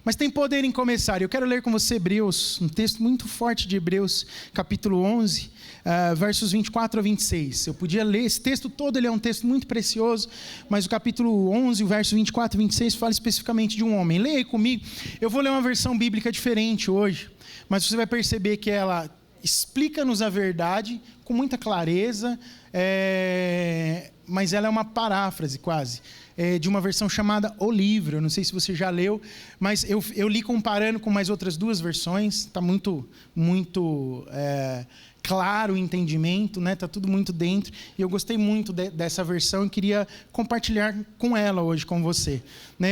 Mas tem poder em começar. Eu quero ler com você Hebreus, um texto muito forte de Hebreus, capítulo 11, versos 24 a 26. Eu podia ler esse texto todo, ele é um texto muito precioso, mas o capítulo 11, o verso 24 e 26 fala especificamente de um homem. Leia aí comigo. Eu vou ler uma versão bíblica diferente hoje, mas você vai perceber que ela explica-nos a verdade com muita clareza, mas ela é uma paráfrase quase, de uma versão chamada O Livro. Eu não sei se você já leu, mas eu li comparando com mais outras duas versões, está muito claro o entendimento, né? Está tudo muito dentro, e eu gostei muito dessa versão e queria compartilhar com ela hoje com você. Né?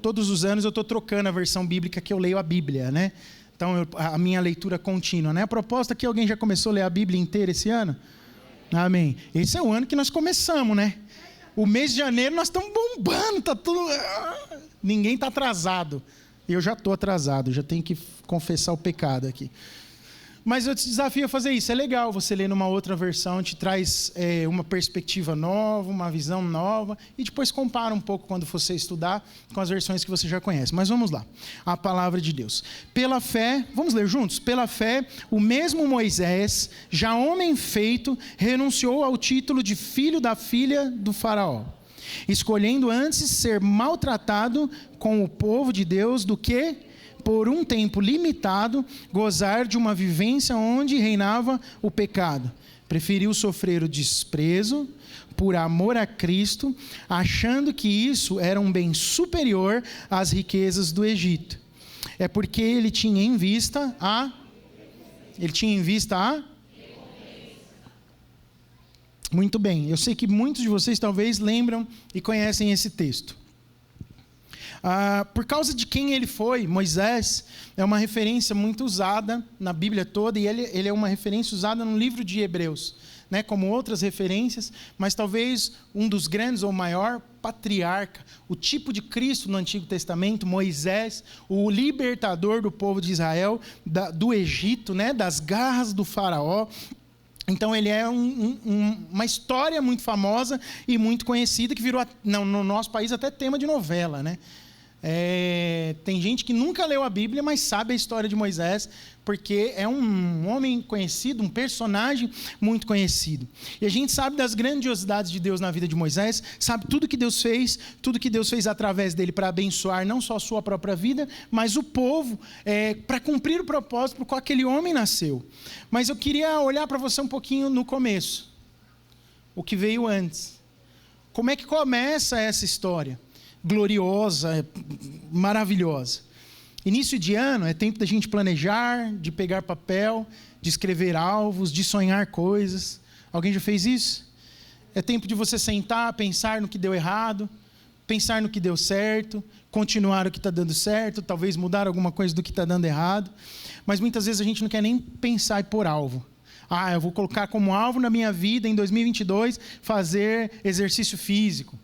Todos os anos eu estou trocando a versão bíblica que eu leio a Bíblia, né? Então, a minha leitura contínua. Né? A proposta aqui, alguém já começou a ler a Bíblia inteira esse ano? Amém. Esse é o ano que nós começamos, né? O mês de janeiro nós estamos bombando, tá tudo... Ninguém está atrasado. Eu já estou atrasado, já tenho que confessar o pecado aqui. Mas eu te desafio a fazer isso. É legal você ler numa outra versão, te traz uma perspectiva nova, uma visão nova, e depois compara um pouco quando você estudar com as versões que você já conhece. Mas vamos lá. A palavra de Deus. Pela fé, vamos ler juntos? Pela fé, o mesmo Moisés, já homem feito, renunciou ao título de filho da filha do faraó, escolhendo antes ser maltratado com o povo de Deus do que, por um tempo limitado, gozar de uma vivência onde reinava o pecado. Preferiu sofrer o desprezo por amor a Cristo, achando que isso era um bem superior às riquezas do Egito. É porque ele tinha em vista a... Muito bem, eu sei que muitos de vocês talvez lembram e conhecem esse texto. Por causa de quem ele foi, Moisés é uma referência muito usada na Bíblia toda, e ele é uma referência usada no livro de Hebreus, né, como outras referências, mas talvez um dos grandes ou maior patriarca, o tipo de Cristo no Antigo Testamento, Moisés, o libertador do povo de Israel, do Egito, né, das garras do faraó. Então ele é uma história muito famosa e muito conhecida, que virou, no nosso país, até tema de novela, né? Tem gente que nunca leu a Bíblia, mas sabe a história de Moisés, porque é um homem conhecido, um personagem muito conhecido. E a gente sabe das grandiosidades de Deus na vida de Moisés, sabe tudo que Deus fez através dele para abençoar não só a sua própria vida, mas o povo, para cumprir o propósito por qual aquele homem nasceu. Mas eu queria olhar para você um pouquinho no começo, o que veio antes. Como é que começa essa história? Gloriosa, maravilhosa. Início de ano é tempo da gente planejar, de pegar papel, de escrever alvos, de sonhar coisas. Alguém já fez isso? É tempo de você sentar, pensar no que deu errado, pensar no que deu certo, continuar o que está dando certo, talvez mudar alguma coisa do que está dando errado. Mas muitas vezes a gente não quer nem pensar e pôr alvo. Eu vou colocar como alvo na minha vida em 2022 fazer exercício físico.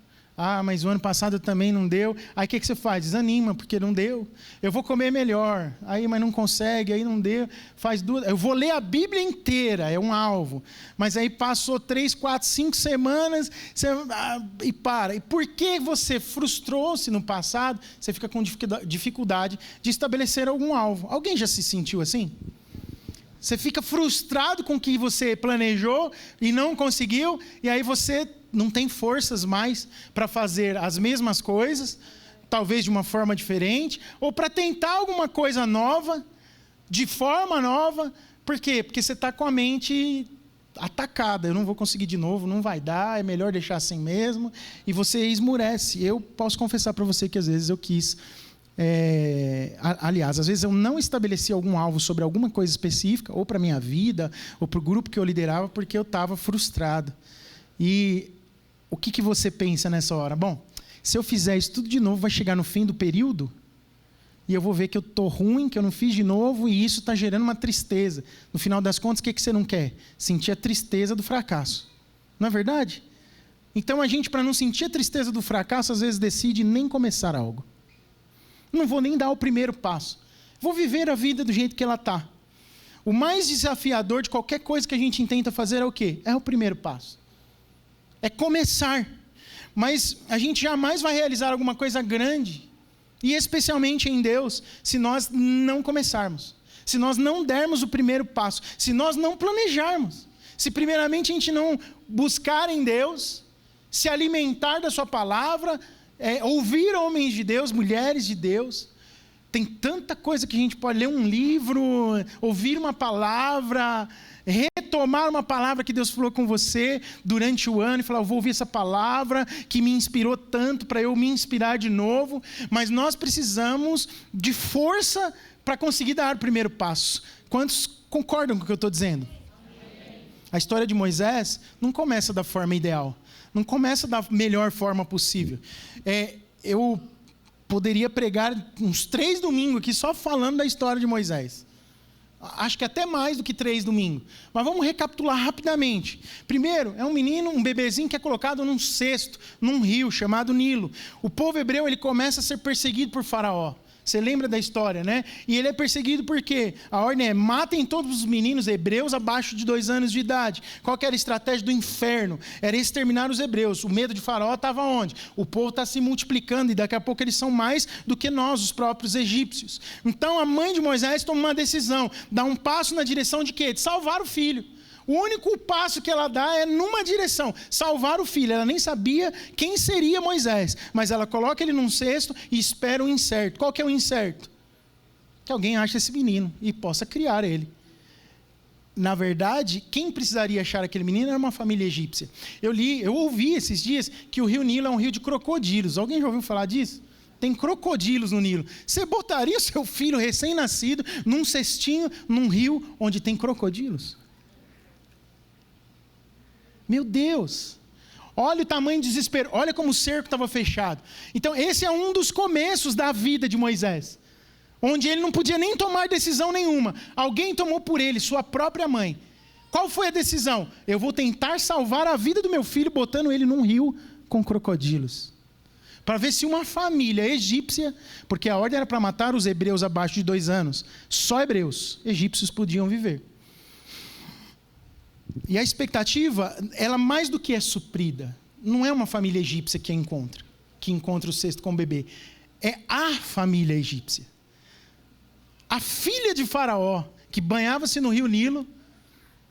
Mas o ano passado também não deu. Aí o que você faz? Desanima, porque não deu. Eu vou comer melhor. Mas não consegue, aí não deu. Faz duas. Eu vou ler a Bíblia inteira, é um alvo. Mas aí passou 3, 4, 5 semanas e para. E por que você frustrou-se no passado? Você fica com dificuldade de estabelecer algum alvo. Alguém já se sentiu assim? Você fica frustrado com o que você planejou e não conseguiu, e aí você não tem forças mais para fazer as mesmas coisas, talvez de uma forma diferente, ou para tentar alguma coisa nova, de forma nova. Por quê? Porque você está com a mente atacada. Eu não vou conseguir de novo, não vai dar, é melhor deixar assim mesmo, e você esmurece. Eu posso confessar para você que às vezes eu quis... aliás, às vezes eu não estabeleci algum alvo sobre alguma coisa específica, ou para a minha vida, ou para o grupo que eu liderava, porque eu estava frustrado. E o que você pensa nessa hora? Bom, se eu fizer isso tudo de novo, vai chegar no fim do período, e eu vou ver que eu estou ruim, que eu não fiz de novo, e isso está gerando uma tristeza. No final das contas, o que você não quer? Sentir a tristeza do fracasso. Não é verdade? Então a gente, para não sentir a tristeza do fracasso, às vezes decide nem começar algo. Não vou nem dar o primeiro passo. Vou viver a vida do jeito que ela está. O mais desafiador de qualquer coisa que a gente tenta fazer é o quê? É o primeiro passo. É começar. Mas a gente jamais vai realizar alguma coisa grande E especialmente em Deus, se nós não começarmos, se nós não dermos o primeiro passo, se nós não planejarmos, se primeiramente a gente não buscar em Deus, se alimentar da sua palavra, ouvir homens de Deus, mulheres de Deus. Tem tanta coisa que a gente pode ler um livro, ouvir uma palavra, retomar uma palavra que Deus falou com você durante o ano e falar, eu vou ouvir essa palavra que me inspirou tanto para eu me inspirar de novo. Mas nós precisamos de força para conseguir dar o primeiro passo. Quantos concordam com o que eu estou dizendo? A história de Moisés não começa da forma ideal, não começa da melhor forma possível. Eu poderia pregar uns 3 domingos aqui só falando da história de Moisés. Acho que até mais do que 3 domingos. Mas vamos recapitular rapidamente. Primeiro, é um menino, um bebezinho que é colocado num cesto, num rio chamado Nilo. O povo hebreu, ele começa a ser perseguido por Faraó. Você lembra da história, né? E ele é perseguido porque a ordem é, matem todos os meninos hebreus abaixo de 2 anos de idade. Qual que era a estratégia do inferno? Era exterminar os hebreus. O medo de Faraó estava onde? O povo está se multiplicando e daqui a pouco eles são mais do que nós, os próprios egípcios. Então a mãe de Moisés toma uma decisão, dá um passo na direção de quê? De salvar o filho. O único passo que ela dá é numa direção, salvar o filho. Ela nem sabia quem seria Moisés, mas ela coloca ele num cesto e espera o incerto. Qual que é o incerto? Que alguém ache esse menino e possa criar ele. Na verdade, quem precisaria achar aquele menino era uma família egípcia. Eu ouvi esses dias que o rio Nilo é um rio de crocodilos. Alguém já ouviu falar disso? Tem crocodilos no Nilo. Você botaria o seu filho recém-nascido num cestinho, num rio onde tem crocodilos? Meu Deus, olha o tamanho de desespero, olha como o cerco estava fechado. Então esse é um dos começos da vida de Moisés, onde ele não podia nem tomar decisão nenhuma. Alguém tomou por ele, sua própria mãe. Qual foi a decisão? Eu vou tentar salvar a vida do meu filho botando ele num rio com crocodilos. Para ver se uma família egípcia, porque a ordem era para matar os hebreus abaixo de 2 anos, só hebreus, egípcios podiam viver. E a expectativa, ela mais do que é suprida. Não é uma família egípcia que encontra o cesto com o bebê. É a família egípcia. A filha de Faraó, que banhava-se no rio Nilo,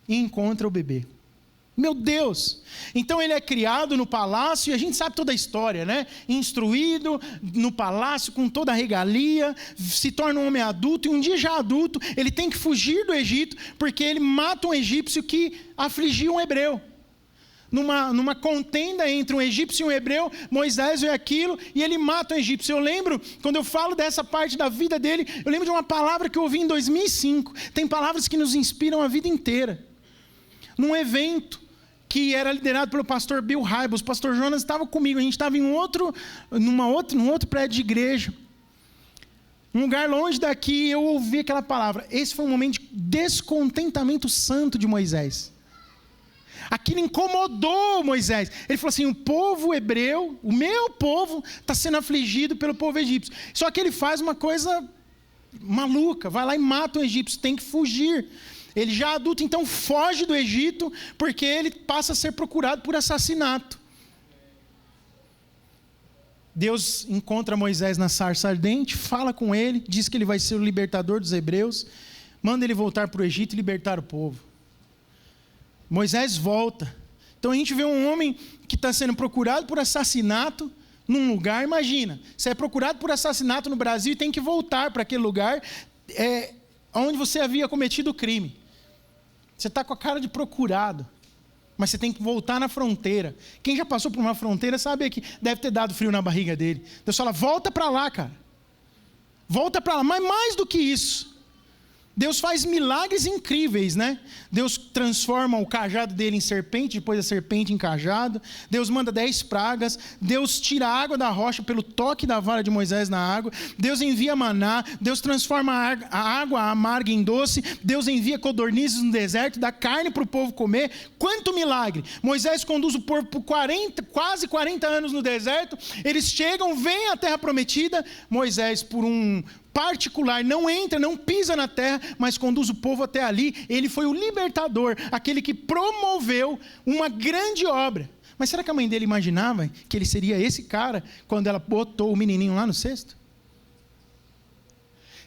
e encontra o bebê. Meu Deus! Então ele é criado no palácio, e a gente sabe toda a história, né? Instruído no palácio, com toda a regalia, se torna um homem adulto, e um dia já adulto, ele tem que fugir do Egito, porque ele mata um egípcio que afligia um hebreu. Numa contenda entre um egípcio e um hebreu, Moisés vê aquilo, e ele mata um egípcio. Eu lembro, quando eu falo dessa parte da vida dele, eu lembro de uma palavra que eu ouvi em 2005. Tem palavras que nos inspiram a vida inteira. Num evento que era liderado pelo pastor Bill Hybels, o pastor Jonas estava comigo, a gente estava num outro prédio de igreja, um lugar longe daqui, eu ouvi aquela palavra. Esse foi um momento de descontentamento santo de Moisés. Aquilo incomodou Moisés. Ele falou assim, o povo hebreu, o meu povo, está sendo afligido pelo povo egípcio. Só que ele faz uma coisa maluca, vai lá e mata o egípcio, tem que fugir. Ele já adulto, então foge do Egito, porque ele passa a ser procurado por assassinato. Deus encontra Moisés na sarça ardente, fala com ele, diz que ele vai ser o libertador dos hebreus, manda ele voltar para o Egito e libertar o povo. Moisés volta. Então a gente vê um homem que está sendo procurado por assassinato num lugar, imagina, você é procurado por assassinato no Brasil e tem que voltar para aquele lugar onde você havia cometido o crime. Você está com a cara de procurado, mas você tem que voltar na fronteira. Quem já passou por uma fronteira sabe que deve ter dado frio na barriga dele. Deus fala, volta para lá, cara. Volta para lá. Mas mais do que isso, Deus faz milagres incríveis, né? Deus transforma o cajado dele em serpente, depois a serpente em cajado. Deus manda 10 pragas. Deus tira a água da rocha pelo toque da vara de Moisés na água. Deus envia maná. Deus transforma a água amarga em doce. Deus envia codornizes no deserto, dá carne para o povo comer. Quanto milagre! Moisés conduz o povo por quase 40 anos no deserto. Eles chegam, vêm à terra prometida. Moisés, por um particular, não entra, não pisa na terra, mas conduz o povo até ali. Ele foi o libertador, aquele que promoveu uma grande obra. Mas será que a mãe dele imaginava que ele seria esse cara quando ela botou o menininho lá no cesto?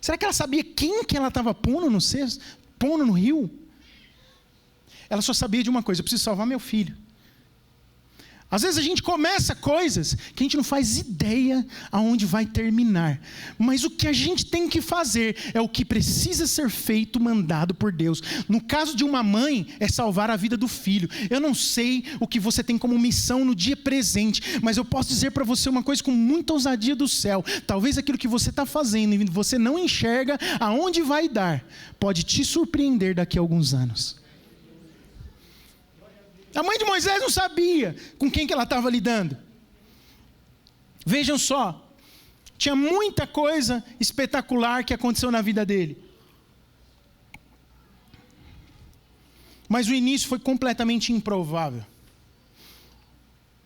Será que ela sabia quem que ela estava pondo no cesto, pondo no rio? Ela só sabia de uma coisa: eu preciso salvar meu filho. Às vezes a gente começa coisas que a gente não faz ideia aonde vai terminar. Mas o que a gente tem que fazer é o que precisa ser feito, mandado por Deus. No caso de uma mãe, é salvar a vida do filho. Eu não sei o que você tem como missão no dia presente, mas eu posso dizer para você uma coisa com muita ousadia do céu. Talvez aquilo que você está fazendo e você não enxerga aonde vai dar, pode te surpreender daqui a alguns anos. A mãe de Moisés não sabia com quem que ela estava lidando. Vejam só, tinha muita coisa espetacular que aconteceu na vida dele. Mas o início foi completamente improvável.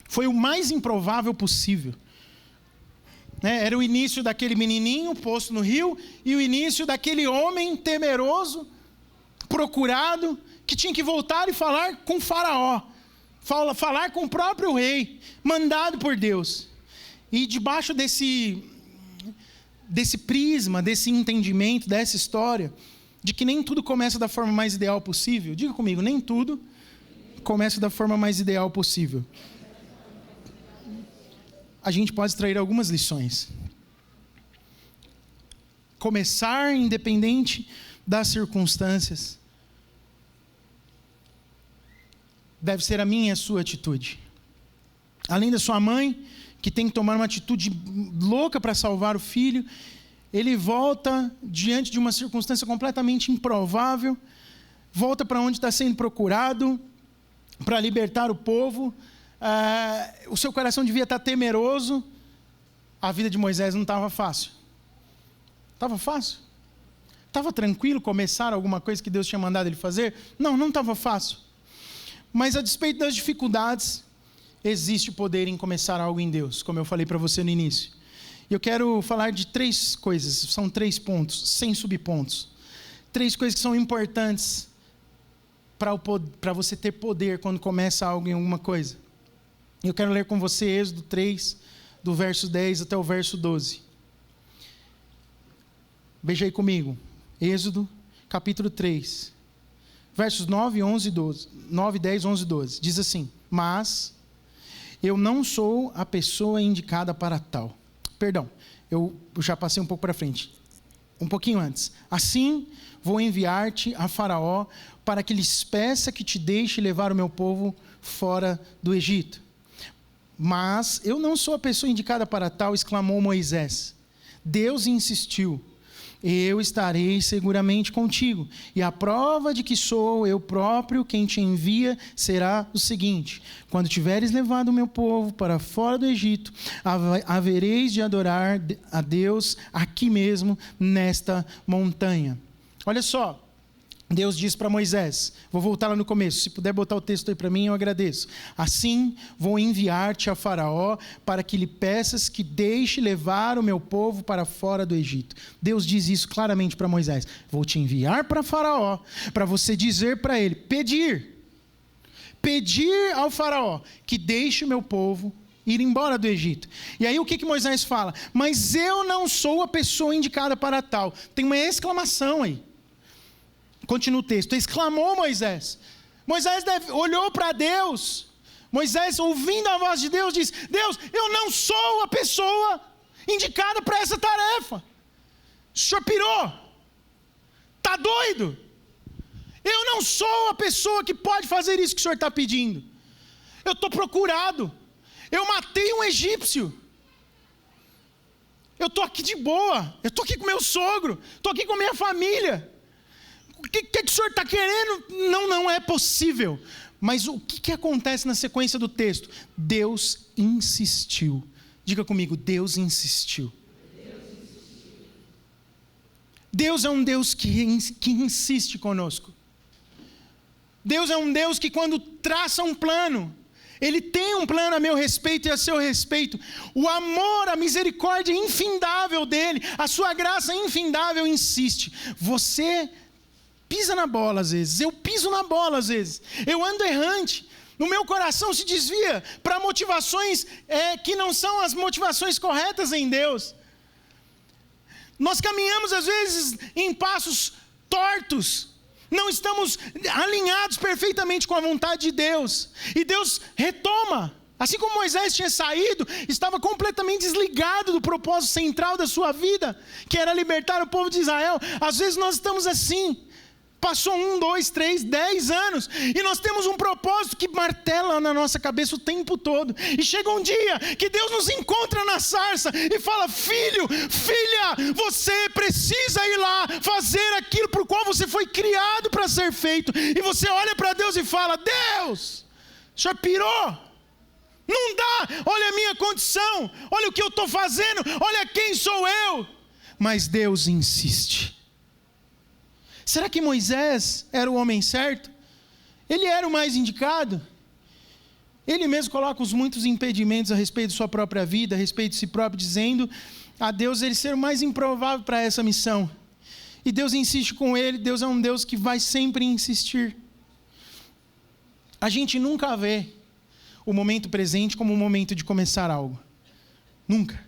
Foi o mais improvável possível. Era o início daquele menininho posto no rio e o início daquele homem temeroso, procurado, que tinha que voltar e falar com Faraó, falar com o próprio rei, mandado por Deus. E debaixo desse prisma, desse entendimento, dessa história, de que nem tudo começa da forma mais ideal possível. Diga comigo, nem tudo começa da forma mais ideal possível. A gente pode extrair algumas lições. Começar independente das circunstâncias deve ser a minha e a sua atitude. Além da sua mãe, que tem que tomar uma atitude louca para salvar o filho, ele volta diante de uma circunstância completamente improvável, volta para onde está sendo procurado, para libertar o povo. O seu coração devia estar temeroso. A vida de Moisés não estava fácil. Estava fácil? Estava tranquilo começar alguma coisa que Deus tinha mandado ele fazer? Não estava fácil. Mas a despeito das dificuldades, existe poder em começar algo em Deus, como eu falei para você no início. E eu quero falar de 3 coisas, são 3 pontos, sem subpontos. 3 coisas que são importantes para você ter poder quando começa algo em alguma coisa. Eu quero ler com você Êxodo 3, do verso 10 até o verso 12. Veja aí comigo, Êxodo, capítulo 3. Versos 9, 11 e 12. 9, 10, 11 e 12. Diz assim: mas eu não sou a pessoa indicada para tal. Perdão, eu já passei um pouco para frente. Um pouquinho antes. Assim, vou enviar-te a Faraó para que lhes peça que te deixe levar o meu povo fora do Egito. Mas eu não sou a pessoa indicada para tal, exclamou Moisés. Deus insistiu: eu estarei seguramente contigo, e a prova de que sou eu próprio quem te envia será o seguinte: quando tiveres levado o meu povo para fora do Egito, havereis de adorar a Deus aqui mesmo, nesta montanha. Olha só, Deus diz para Moisés, vou voltar lá no começo, se puder botar o texto aí para mim, eu agradeço. Assim, vou enviar-te a Faraó para que lhe peças que deixe levar o meu povo para fora do Egito. Deus diz isso claramente para Moisés. Vou te enviar para Faraó, para você dizer para ele, pedir ao Faraó que deixe o meu povo ir embora do Egito. E aí o que Moisés fala? Mas eu não sou a pessoa indicada para tal. Tem uma exclamação aí. Continua o texto. Exclamou Moisés. Moisés olhou para Deus. Moisés, ouvindo a voz de Deus, diz: Deus, eu não sou a pessoa indicada para essa tarefa. O senhor pirou? Está doido? Eu não sou a pessoa que pode fazer isso que o senhor está pedindo. Eu estou procurado. Eu matei um egípcio. Eu estou aqui de boa. Eu estou aqui com meu sogro. Estou aqui com minha família. O que o senhor está querendo? Não é possível. Mas o que acontece na sequência do texto? Deus insistiu. Diga comigo, Deus insistiu. Deus é um Deus que insiste conosco. Deus é um Deus que quando traça um plano, Ele tem um plano a meu respeito e a seu respeito. O amor, a misericórdia infindável dEle, a sua graça infindável insiste. Você pisa na bola às vezes, eu piso na bola às vezes, eu ando errante, no meu coração se desvia para motivações que não são as motivações corretas em Deus. Nós caminhamos às vezes em passos tortos, não estamos alinhados perfeitamente com a vontade de Deus, e Deus retoma. Assim como Moisés tinha saído, estava completamente desligado do propósito central da sua vida, que era libertar o povo de Israel. Às vezes nós estamos assim, passou 1, 2, 3, 10 anos, e nós temos um propósito que martela na nossa cabeça o tempo todo, e chega um dia que Deus nos encontra na sarça e fala: filho, filha, você precisa ir lá fazer aquilo por qual você foi criado para ser feito. E você olha para Deus e fala: Deus, já pirou? Não dá, olha a minha condição, olha o que eu estou fazendo, olha quem sou eu. Mas Deus insiste. Será que Moisés era o homem certo? Ele era o mais indicado? Ele mesmo coloca os muitos impedimentos a respeito de sua própria vida, a respeito de si próprio, dizendo a Deus ele ser o mais improvável para essa missão. E Deus insiste com ele. Deus é um Deus que vai sempre insistir. A gente nunca vê o momento presente como o momento de começar algo. Nunca.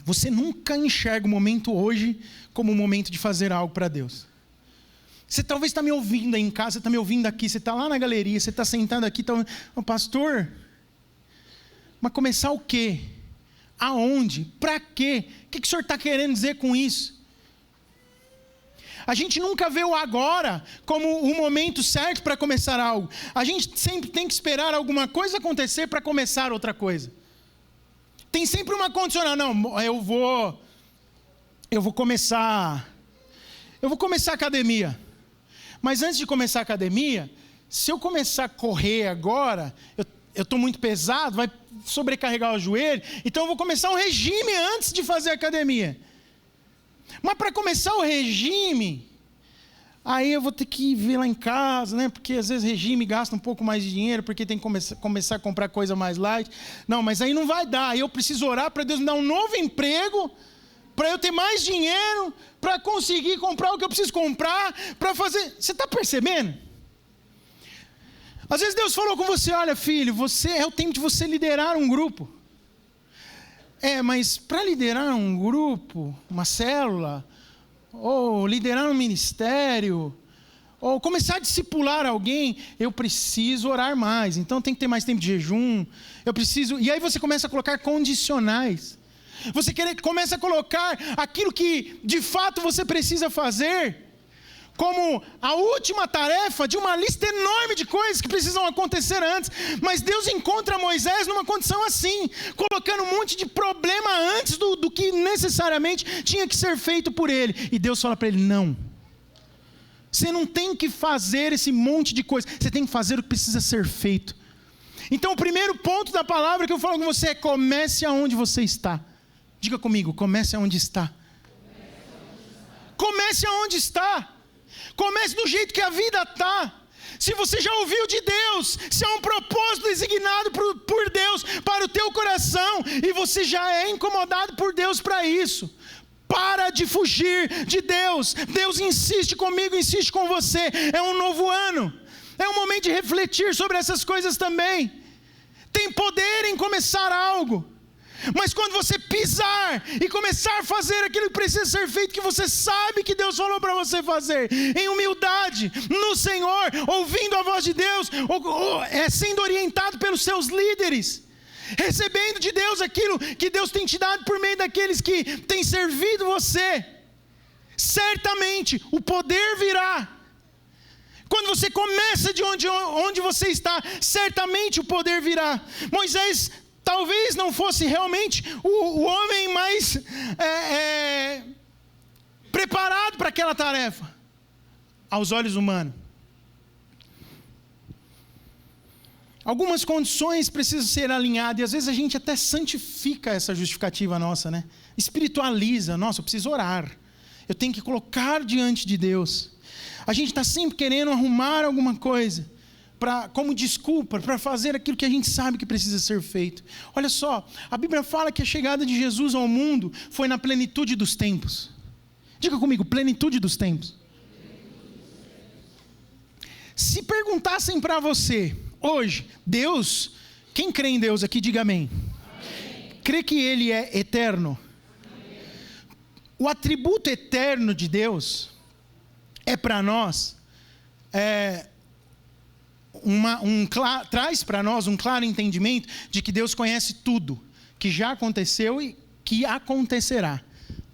Você nunca enxerga o momento hoje como o momento de fazer algo para Deus. Você talvez está me ouvindo aí em casa, você está me ouvindo aqui, você está lá na galeria, você está sentado aqui, pastor, mas começar o quê? Aonde? Para quê? O que o senhor está querendo dizer com isso? A gente nunca vê o agora como o momento certo para começar algo. A gente sempre tem que esperar alguma coisa acontecer para começar outra coisa. Tem sempre uma condicional. Não, eu vou começar a academia. Mas antes de começar a academia, se eu começar a correr agora, eu estou muito pesado, vai sobrecarregar o joelho, então eu vou começar um regime antes de fazer a academia. Mas para começar o regime, aí eu vou ter que ver lá em casa, né? Porque às vezes regime gasta um pouco mais de dinheiro, porque tem que começar a comprar coisa mais light. Não, mas aí não vai dar. Aí eu preciso orar para Deus me dar um novo emprego, para eu ter mais dinheiro, para conseguir comprar o que eu preciso comprar, para fazer... Você está percebendo? Às vezes Deus falou com você: olha, filho, é o tempo de você liderar um grupo. Mas para liderar um grupo, uma célula, ou liderar um ministério, ou começar a discipular alguém, eu preciso orar mais, então tem que ter mais tempo de jejum, e aí você começa a colocar condicionais, você começa a colocar aquilo que de fato você precisa fazer, como a última tarefa de uma lista enorme de coisas que precisam acontecer antes. Mas Deus encontra Moisés numa condição assim, colocando um monte de problema antes do que necessariamente tinha que ser feito por ele. E Deus fala para ele: não, você não tem que fazer esse monte de coisa, você tem que fazer o que precisa ser feito. Então o primeiro ponto da palavra que eu falo com você é: comece aonde você está. Diga comigo: comece aonde está. Comece aonde está. Comece do jeito que a vida está. Se você já ouviu de Deus, se há um propósito designado por Deus para o teu coração, e você já é incomodado por Deus para isso, para de fugir de Deus. Deus insiste comigo, insiste com você. É um novo ano, é um momento de refletir sobre essas coisas também. Tem poder em começar algo, mas quando você pisar e começar a fazer aquilo que precisa ser feito, que você sabe que Deus falou para você fazer, em humildade, no Senhor, ouvindo a voz de Deus, sendo orientado pelos seus líderes, recebendo de Deus aquilo que Deus tem te dado por meio daqueles que têm servido você, certamente o poder virá. Quando você começa de onde você está, certamente o poder virá. Moisés talvez não fosse realmente o homem mais preparado para aquela tarefa, aos olhos humanos. Algumas condições precisam ser alinhadas, e às vezes a gente até santifica essa justificativa nossa, né? Espiritualiza: nossa, eu preciso orar, eu tenho que colocar diante de Deus. A gente está sempre querendo arrumar alguma coisa como desculpa para fazer aquilo que a gente sabe que precisa ser feito. Olha só, a Bíblia fala que a chegada de Jesus ao mundo foi na plenitude dos tempos. Diga comigo: plenitude dos tempos. Se perguntassem para você hoje, Deus, quem crê em Deus aqui, diga amém. Amém. Crê que Ele é eterno? Amém. O atributo eterno de Deus é para nós, traz para nós um claro entendimento de que Deus conhece tudo que já aconteceu e que acontecerá.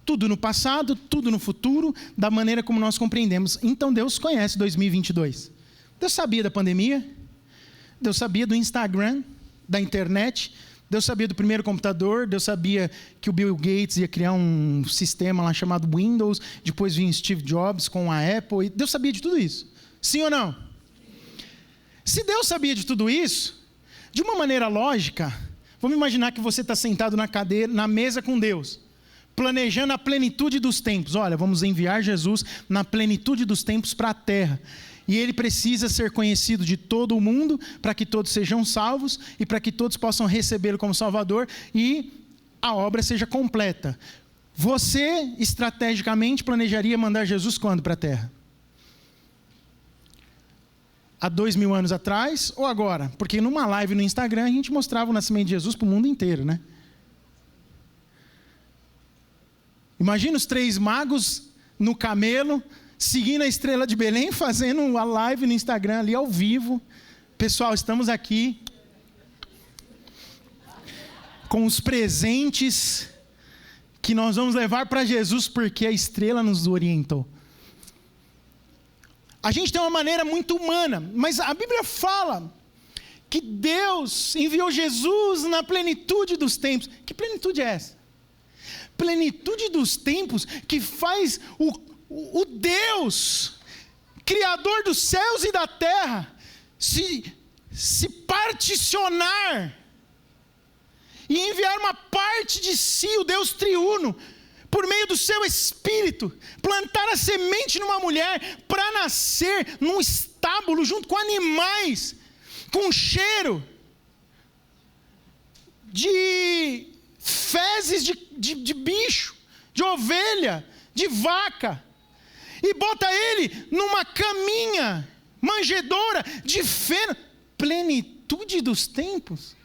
Tudo no passado, tudo no futuro, da maneira como nós compreendemos. Então Deus conhece 2022. Deus sabia da pandemia, Deus sabia do Instagram, da internet, Deus sabia do primeiro computador, Deus sabia que o Bill Gates ia criar um sistema lá chamado Windows, depois vinha Steve Jobs com a Apple, e Deus sabia de tudo isso. Sim ou não? Se Deus sabia de tudo isso, de uma maneira lógica, vamos imaginar que você está sentado na cadeira, na mesa com Deus, planejando a plenitude dos tempos. Olha, vamos enviar Jesus na plenitude dos tempos para a terra. E ele precisa ser conhecido de todo o mundo, para que todos sejam salvos e para que todos possam recebê-lo como Salvador e a obra seja completa. Você, estrategicamente, planejaria mandar Jesus quando para a terra? Há 2000 anos atrás ou agora? Porque numa live no Instagram a gente mostrava o nascimento de Jesus para o mundo inteiro, né? Imagina os 3 magos no camelo, seguindo a estrela de Belém, fazendo a live no Instagram ali ao vivo. Pessoal, estamos aqui com os presentes que nós vamos levar para Jesus, porque a estrela nos orientou. A gente tem uma maneira muito humana, mas a Bíblia fala que Deus enviou Jesus na plenitude dos tempos. Que plenitude é essa? Plenitude dos tempos que faz o Deus, Criador dos céus e da terra, se particionar e enviar uma parte de si, o Deus triuno, por meio do seu Espírito, plantar a semente numa mulher para nascer num estábulo junto com animais, com cheiro de fezes de bicho, de ovelha, de vaca, e bota ele numa caminha, manjedoura de feno. Plenitude dos tempos.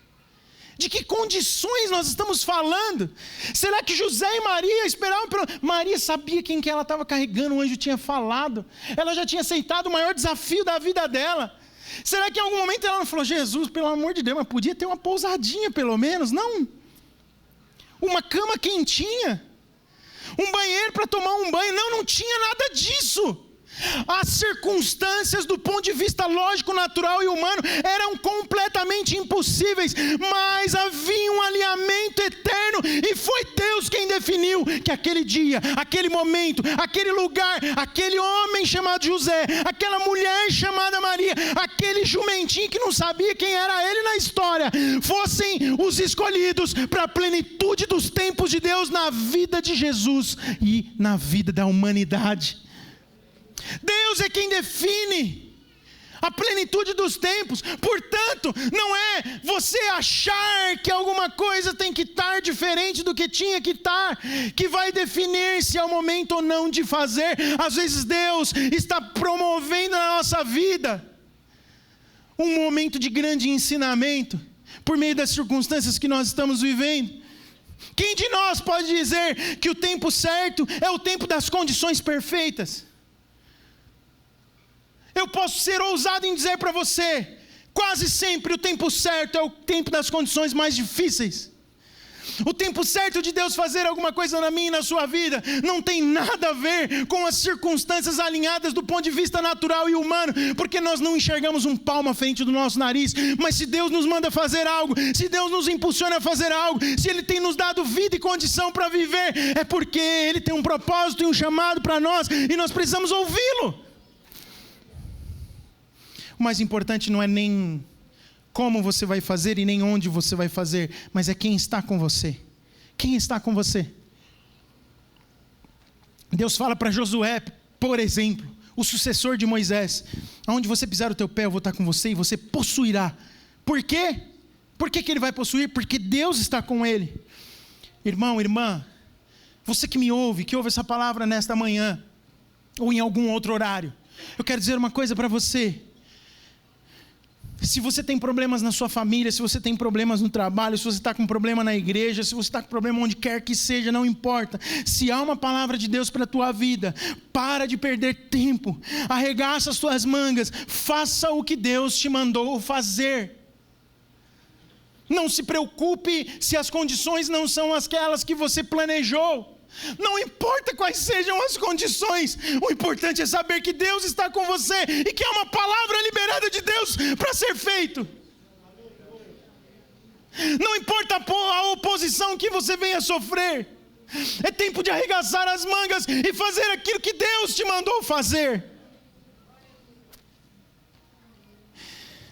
De que condições nós estamos falando? Será que José e Maria esperavam? Maria sabia quem que ela estava carregando, o anjo tinha falado. Ela já tinha aceitado o maior desafio da vida dela. Será que em algum momento ela não falou: Jesus, pelo amor de Deus, mas podia ter uma pousadinha pelo menos? Não. Uma cama quentinha, um banheiro para tomar um banho. Não tinha nada disso. As circunstâncias do ponto de vista lógico, natural e humano eram completamente impossíveis, mas havia um alinhamento eterno e foi Deus quem definiu que aquele dia, aquele momento, aquele lugar, aquele homem chamado José, aquela mulher chamada Maria, aquele jumentinho que não sabia quem era ele na história, fossem os escolhidos para a plenitude dos tempos de Deus na vida de Jesus e na vida da humanidade. Deus é quem define a plenitude dos tempos. Portanto, não é você achar que alguma coisa tem que estar diferente do que tinha que estar, que vai definir se é o momento ou não de fazer. Às vezes Deus está promovendo na nossa vida um momento de grande ensinamento por meio das circunstâncias que nós estamos vivendo. Quem de nós pode dizer que o tempo certo é o tempo das condições perfeitas? Eu posso ser ousado em dizer para você, quase sempre o tempo certo é o tempo das condições mais difíceis. O tempo certo de Deus fazer alguma coisa na minha e na sua vida não tem nada a ver com as circunstâncias alinhadas do ponto de vista natural e humano, porque nós não enxergamos um palmo à frente do nosso nariz. Mas se Deus nos manda fazer algo, se Deus nos impulsiona a fazer algo, se Ele tem nos dado vida e condição para viver, é porque Ele tem um propósito e um chamado para nós, e nós precisamos ouvi-lo. O mais importante não é nem como você vai fazer e nem onde você vai fazer, mas é quem está com você. Quem está com você? Deus fala para Josué, por exemplo, o sucessor de Moisés: aonde você pisar o teu pé eu vou estar com você e você possuirá. Por quê? Por que ele vai possuir? Porque Deus está com ele. Irmão, irmã, você que me ouve, que ouve essa palavra nesta manhã, ou em algum outro horário, eu quero dizer uma coisa para você. Se você tem problemas na sua família, se você tem problemas no trabalho, se você está com problema na igreja, se você está com problema onde quer que seja, não importa. Se há uma palavra de Deus para a tua vida, para de perder tempo, arregaça as tuas mangas, faça o que Deus te mandou fazer. Não se preocupe se as condições não são aquelas que você planejou. Não importa quais sejam as condições, o importante é saber que Deus está com você e que é uma palavra liberada de Deus para ser feito. Não importa a oposição que você venha sofrer, é tempo de arregaçar as mangas e fazer aquilo que Deus te mandou fazer.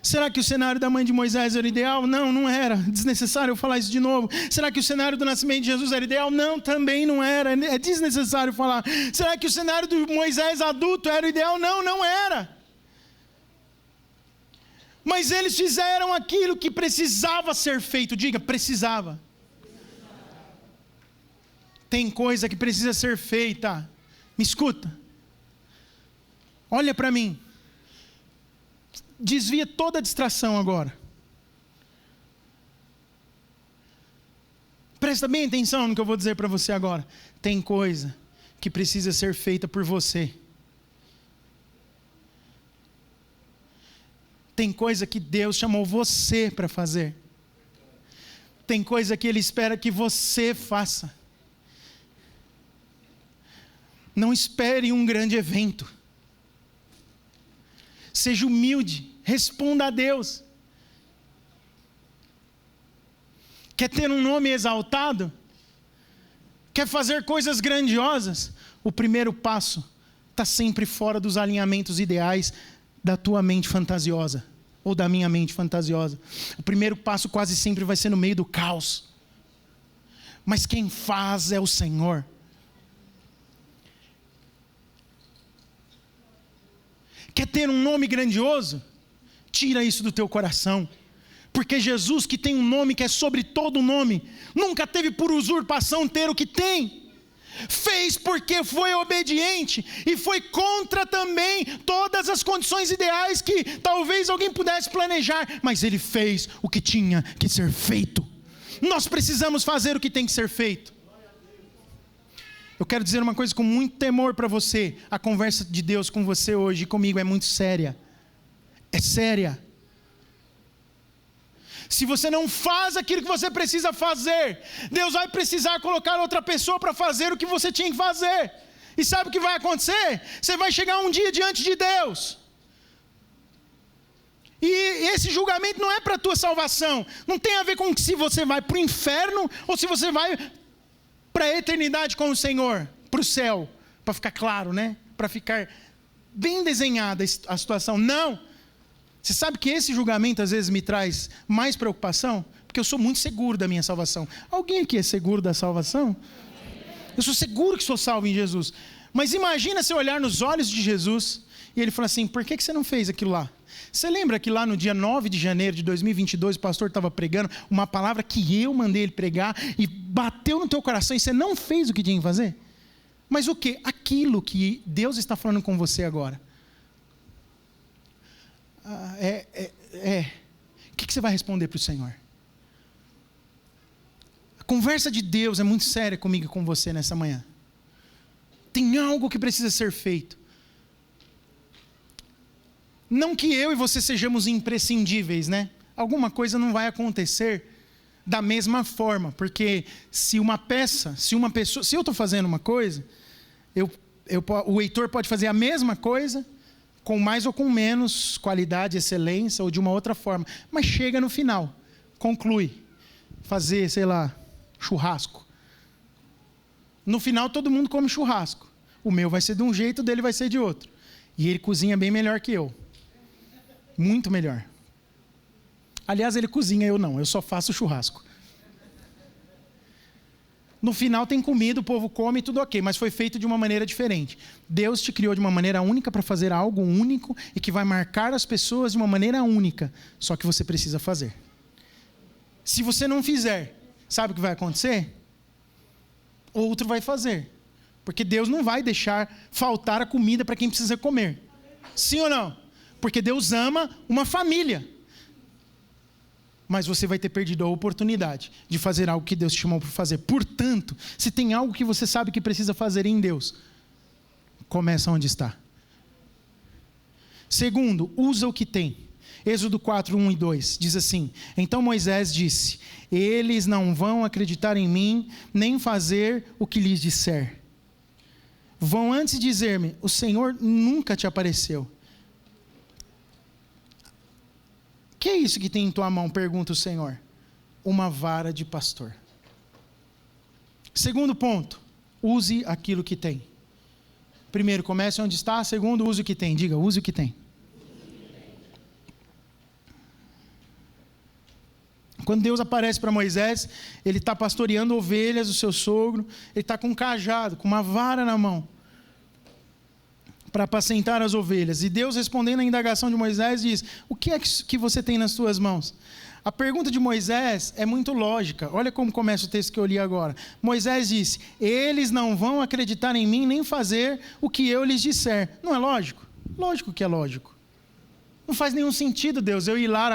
Será que o cenário da mãe de Moisés era ideal? Não, não era. Desnecessário eu falar isso de novo. Será que o cenário do nascimento de Jesus era ideal? Não, também não era. É desnecessário falar. Será que o cenário do Moisés adulto era ideal? Não, não era. Mas eles fizeram aquilo que precisava ser feito. Diga, precisava. Tem coisa que precisa ser feita. Me escuta. Olha para mim. Desvia toda a distração agora. Presta bem atenção no que eu vou dizer para você agora. Tem coisa que precisa ser feita por você. Tem coisa que Deus chamou você para fazer. Tem coisa que Ele espera que você faça. Não espere um grande evento. Seja humilde, responda a Deus. Quer ter um nome exaltado? Quer fazer coisas grandiosas? O primeiro passo está sempre fora dos alinhamentos ideais da tua mente fantasiosa, ou da minha mente fantasiosa. O primeiro passo quase sempre vai ser no meio do caos. Mas quem faz é o Senhor. Quer ter um nome grandioso? Tira isso do teu coração. Porque Jesus, que tem um nome que é sobre todo nome, nunca teve por usurpação ter o que tem. Fez porque foi obediente e foi contra também todas as condições ideais que talvez alguém pudesse planejar. Mas Ele fez o que tinha que ser feito. Nós precisamos fazer o que tem que ser feito. Eu quero dizer uma coisa com muito temor para você. A conversa de Deus com você hoje e comigo é muito séria. É séria. Se você não faz aquilo que você precisa fazer, Deus vai precisar colocar outra pessoa para fazer o que você tinha que fazer. E sabe o que vai acontecer? Você vai chegar um dia diante de Deus. E esse julgamento não é para a tua salvação. Não tem a ver com se você vai para o inferno ou se você vai para a eternidade com o Senhor, para o céu, para ficar claro, né? Para ficar bem desenhada a situação. Não! Você sabe que esse julgamento às vezes me traz mais preocupação? Porque eu sou muito seguro da minha salvação. Alguém aqui é seguro da salvação? Eu sou seguro que sou salvo em Jesus. Mas imagina se eu olhar nos olhos de Jesus e Ele falar assim, por que você não fez aquilo lá? Você lembra que lá no dia 9 de janeiro de 2022 o pastor estava pregando uma palavra que eu mandei ele pregar e bateu no teu coração e você não fez o que tinha que fazer? Mas o que? Aquilo que Deus está falando com você agora. O que você vai responder para o Senhor? A conversa de Deus é muito séria comigo e com você nessa manhã. Tem algo que precisa ser feito. Não que eu e você sejamos imprescindíveis, né? Alguma coisa não vai acontecer da mesma forma, porque se uma pessoa, se eu estou fazendo uma coisa, o Heitor pode fazer a mesma coisa, com mais ou com menos qualidade, excelência, ou de uma outra forma, mas chega no final, conclui, fazer, sei lá, churrasco. No final todo mundo come churrasco, o meu vai ser de um jeito, o dele vai ser de outro, e ele cozinha bem melhor que eu. Muito melhor. Aliás, ele cozinha, eu não. Eu só faço churrasco. No final tem comida, o povo come, tudo ok. Mas foi feito de uma maneira diferente. Deus te criou de uma maneira única para fazer algo único e que vai marcar as pessoas de uma maneira única. Só que você precisa fazer. Se você não fizer, sabe o que vai acontecer? Outro vai fazer. Porque Deus não vai deixar faltar a comida para quem precisa comer. Sim ou não? Porque Deus ama uma família. mas você vai ter perdido a oportunidade de fazer algo que Deus te chamou para fazer. Portanto, se tem algo que você sabe que precisa fazer em Deus, começa onde está. Segundo, usa o que tem. Êxodo 4, 1 e 2 diz assim: então Moisés disse: eles não vão acreditar em mim, nem fazer o que lhes disser. Vão antes dizer-me: o Senhor nunca te apareceu. O que é isso que tem em tua mão? Pergunta o Senhor. Uma vara de pastor. Segundo ponto, use aquilo que tem. Primeiro, comece onde está. Segundo, use o que tem. Diga, use o que tem. Quando Deus aparece para Moisés, ele está pastoreando ovelhas do seu sogro, ele está com um cajado, com uma vara na mão, para apacentar as ovelhas. E Deus, respondendo à indagação de Moisés, diz: o que é que você tem nas suas mãos? A pergunta de Moisés é muito lógica. Olha como começa o texto que eu li agora. Moisés disse: eles não vão acreditar em mim, nem fazer o que eu lhes disser. Não é lógico? Lógico que é lógico. Não faz nenhum sentido, Deus, eu ir lá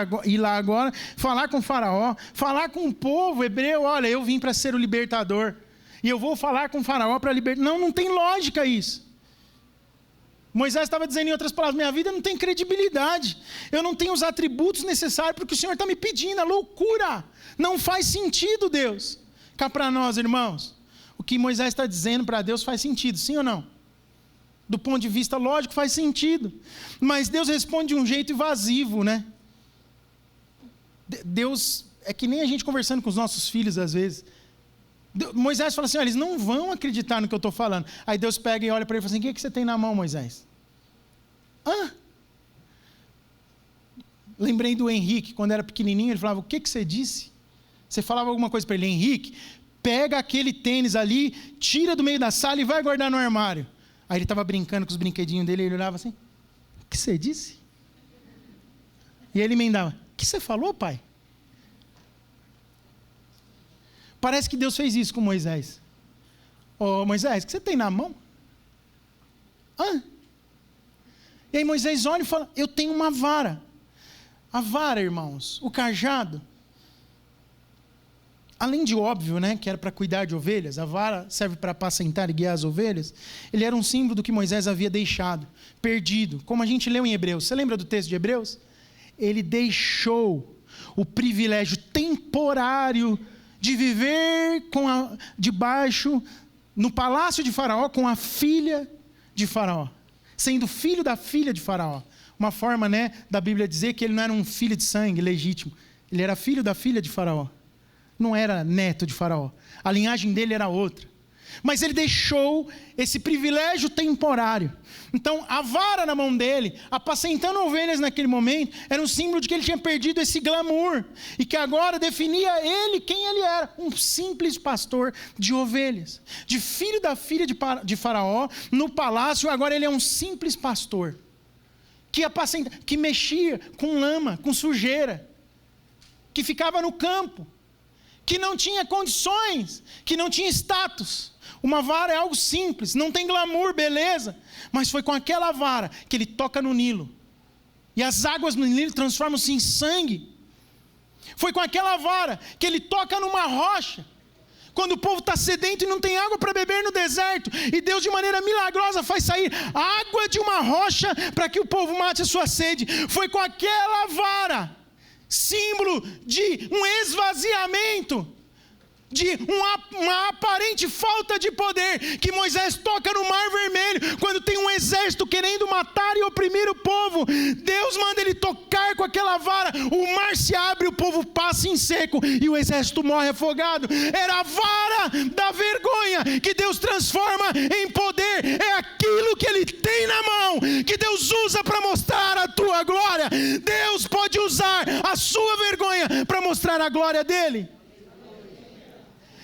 agora, falar com o faraó, falar com o povo hebreu: olha, eu vim para ser o libertador, e eu vou falar com o faraó para libertar. Não tem lógica isso. Moisés estava dizendo, em outras palavras: minha vida não tem credibilidade, eu não tenho os atributos necessários para o que o Senhor está me pedindo, é loucura, não faz sentido, Deus. Cá para nós, irmãos, o que Moisés está dizendo para Deus faz sentido, sim ou não? Do ponto de vista lógico, faz sentido. Mas Deus responde de um jeito evasivo, né? Deus, é que nem a gente conversando com os nossos filhos às vezes. Moisés fala assim: eles não vão acreditar no que eu estou falando. Aí Deus pega e olha para ele e fala assim: o que você tem na mão, Moisés? Lembrei do Henrique, quando era pequenininho, ele falava: o que você disse? Você falava alguma coisa para ele: Henrique, pega aquele tênis ali, tira do meio da sala e vai guardar no armário. Aí ele estava brincando com os brinquedinhos dele, e ele olhava assim: o que você disse? E ele emendava: o que você falou, pai? Parece que Deus fez isso com Moisés. Ô Moisés, o que você tem na mão? E aí Moisés olha e fala: eu tenho uma vara. A vara, irmãos, o cajado, além de óbvio, né, que era para cuidar de ovelhas, a vara serve para apacentar e guiar as ovelhas. Ele era um símbolo do que Moisés havia deixado, perdido, como a gente leu em Hebreus. Você lembra do texto de Hebreus? Ele deixou o privilégio temporário de viver debaixo, no palácio de Faraó, com a filha de Faraó, sendo filho da filha de Faraó. Uma forma, né, da Bíblia dizer que ele não era um filho de sangue legítimo, ele era filho da filha de Faraó. Não era neto de Faraó, a linhagem dele era outra. Mas ele deixou esse privilégio temporário. Então, a vara na mão dele, apacentando ovelhas naquele momento, era um símbolo de que ele tinha perdido esse glamour, e que agora definia ele quem ele era: um simples pastor de ovelhas, de filho da filha de Faraó, no palácio. Agora ele é um simples pastor, que mexia com lama, com sujeira, que ficava no campo, que não tinha condições, que não tinha status. Uma vara é algo simples, não tem glamour, beleza, mas foi com aquela vara que ele toca no Nilo, e as águas no Nilo transformam-se em sangue. Foi com aquela vara que ele toca numa rocha, quando o povo está sedento e não tem água para beber no deserto, e Deus de maneira milagrosa faz sair água de uma rocha para que o povo mate a sua sede. Foi com aquela vara, símbolo de um esvaziamento, de uma aparente falta de poder, que Moisés toca no Mar Vermelho, quando tem um exército querendo matar e oprimir o povo. Deus manda ele tocar com aquela vara, o mar se abre, o povo passa em seco e o exército morre afogado. Era a vara da vergonha que Deus transforma em poder. É aquilo que ele tem na mão que Deus usa para mostrar a tua glória. Deus pode usar a sua vergonha para mostrar a glória dele.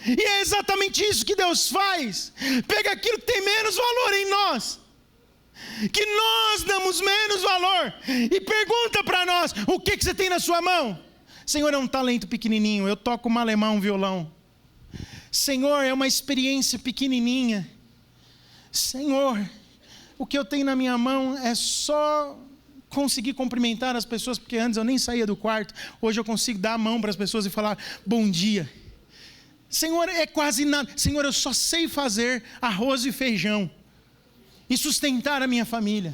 E é exatamente isso que Deus faz. Pega aquilo que tem menos valor em nós, que nós damos menos valor, e pergunta para nós: o que você tem na sua mão? Senhor, é um talento pequenininho, eu toco malemar um violão. Senhor, é uma experiência pequenininha. Senhor, o que eu tenho na minha mão é só conseguir cumprimentar as pessoas, porque antes eu nem saía do quarto, hoje eu consigo dar a mão para as pessoas e falar bom dia. Senhor, é quase nada. Senhor, eu só sei fazer arroz e feijão e sustentar a minha família.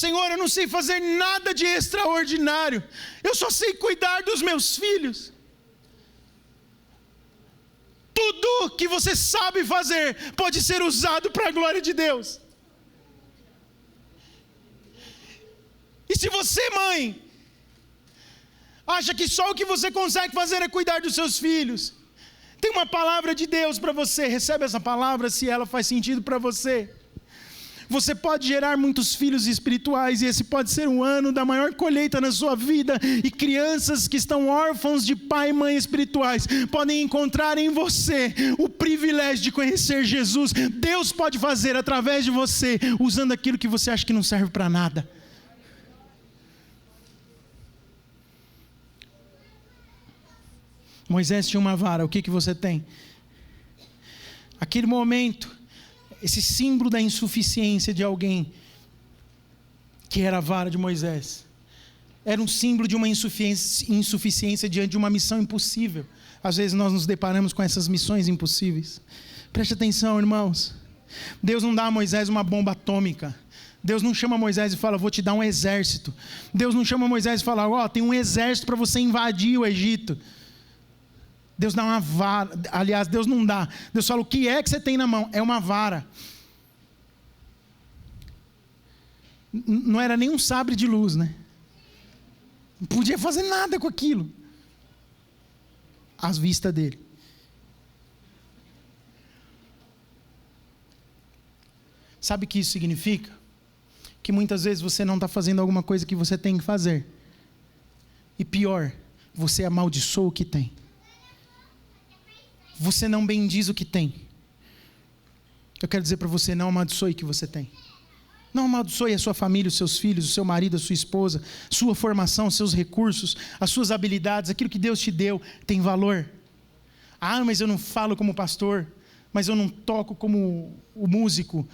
Senhor, eu não sei fazer nada de extraordinário, eu só sei cuidar dos meus filhos. Tudo que você sabe fazer pode ser usado para a glória de Deus. E se você, mãe, acha que só o que você consegue fazer é cuidar dos seus filhos, tem uma palavra de Deus para você. Recebe essa palavra se ela faz sentido para você. Você pode gerar muitos filhos espirituais, e esse pode ser um ano da maior colheita na sua vida, e crianças que estão órfãos de pai e mãe espirituais podem encontrar em você o privilégio de conhecer Jesus. Deus pode fazer através de você, usando aquilo que você acha que não serve para nada. Moisés tinha uma vara, o que você tem? Aquele momento, esse símbolo da insuficiência de alguém, que era a vara de Moisés, era um símbolo de uma insuficiência diante de uma missão impossível. Às vezes nós nos deparamos com essas missões impossíveis. Preste atenção, irmãos. Deus não dá a Moisés uma bomba atômica. Deus não chama Moisés e fala, vou te dar um exército. Deus não chama Moisés e fala, tem um exército para você invadir o Egito. Deus dá uma vara, aliás, Deus não dá. Deus fala, o que é que você tem na mão? É uma vara. Não era nem um sabre de luz, né? Não podia fazer nada com aquilo, às vistas dele. Sabe o que isso significa? Que muitas vezes você não está fazendo alguma coisa que você tem que fazer. E pior, você amaldiçoa o que tem. Você não bendiz o que tem. Eu quero dizer para você, não amaldiçoe o que você tem. Não amaldiçoe a sua família, os seus filhos, o seu marido, a sua esposa, sua formação, seus recursos, as suas habilidades, aquilo que Deus te deu tem valor. Mas eu não falo como pastor, mas eu não toco como o músico,